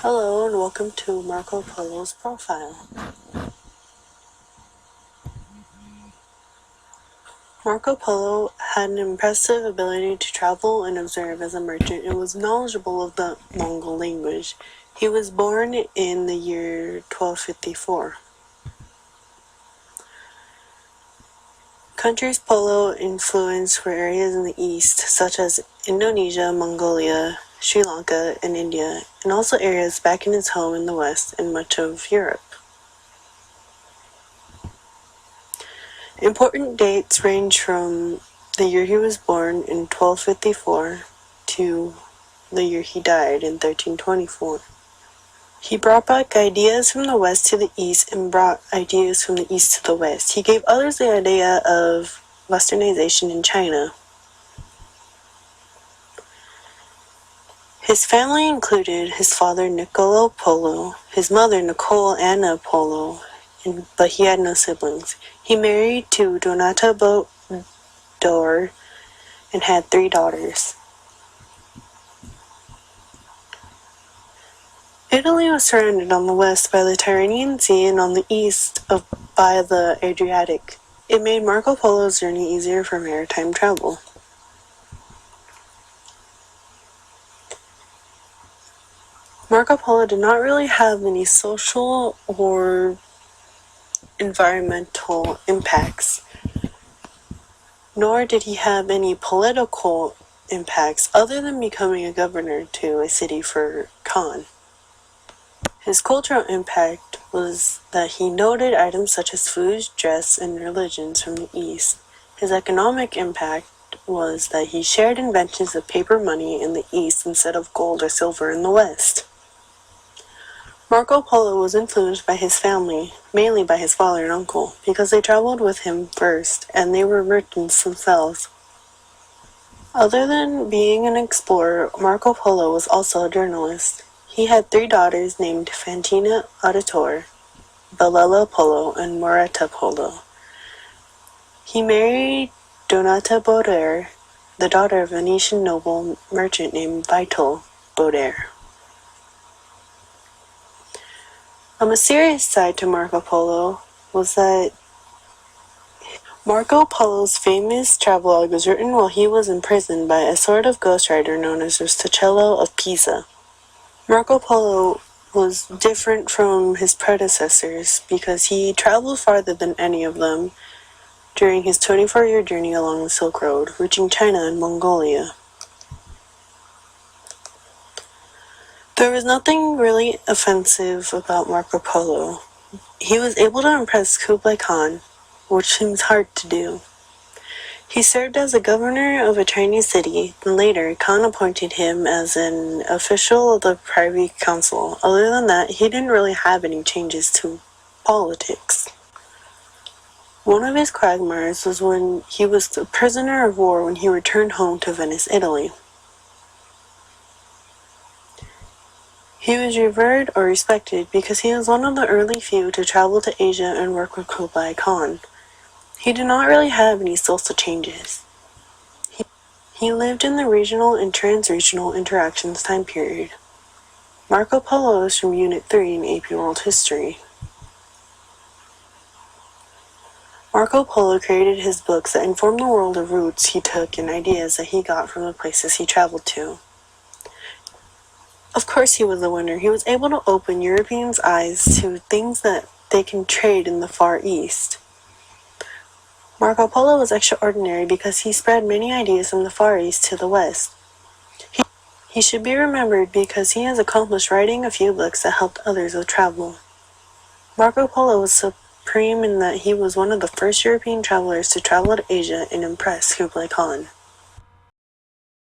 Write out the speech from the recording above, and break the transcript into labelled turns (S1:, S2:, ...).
S1: Hello and welcome to Marco Polo's profile. Marco Polo had an impressive ability to travel and observe as a merchant and was knowledgeable of the Mongol language. He was born in the year 1254. Countries Polo influenced were areas in the east, such as Indonesia, Mongolia, Sri Lanka, and India, and also areas back in his home in the west and much of Europe. Important dates range from the year he was born in 1254 to the year he died in 1324. He brought back ideas from the west to the east and brought ideas from the east to the west. He gave others the idea of westernization in China. His family included his father Niccolo Polo, his mother Nicole Anna Polo, but he had no siblings. He married to Donata Bodor and had 3 daughters. Italy was surrounded on the west by the Tyrrhenian Sea and on the east by the Adriatic. It made Marco Polo's journey easier for maritime travel. Marco Polo did not really have any social or environmental impacts, nor did he have any political impacts other than becoming a governor to a city for Khan. His cultural impact was that he noted items such as food, dress, and religions from the East. His economic impact was that he shared inventions of paper money in the East instead of gold or silver in the West. Marco Polo was influenced by his family, mainly by his father and uncle, because they traveled with him first, and they were merchants themselves. Other than being an explorer, Marco Polo was also a journalist. He had 3 daughters named Fantina Auditor, Balella Polo, and Moretta Polo. He married Donata Bodor, the daughter of a Venetian noble merchant named Vital Bodor. A mysterious side to Marco Polo was that Marco Polo's famous travelogue was written while he was imprisoned by a sort of ghostwriter known as Rustichello of Pisa. Marco Polo was different from his predecessors because he traveled farther than any of them during his 24-year journey along the Silk Road, reaching China and Mongolia. There was nothing really offensive about Marco Polo. He was able to impress Kublai Khan, which seems hard to do. He served as a governor of a Chinese city, and later Khan appointed him as an official of the Privy Council. Other than that, he didn't really have any changes to politics. One of his quagmires was when he was a prisoner of war when he returned home to Venice, Italy. He was revered or respected because he was one of the early few to travel to Asia and work with Kublai Khan. He did not really have any social changes. He lived in the regional and trans-regional interactions time period. Marco Polo is from Unit 3 in AP World History. Marco Polo created his books that informed the world of routes he took and ideas that he got from the places he traveled to. Of course he was a winner. He was able to open Europeans' eyes to things that they can trade in the Far East. Marco Polo was extraordinary because he spread many ideas from the Far East to the West. He should be remembered because he has accomplished writing a few books that helped others with travel. Marco Polo was supreme in that he was one of the first European travelers to travel to Asia and impress Kublai Khan.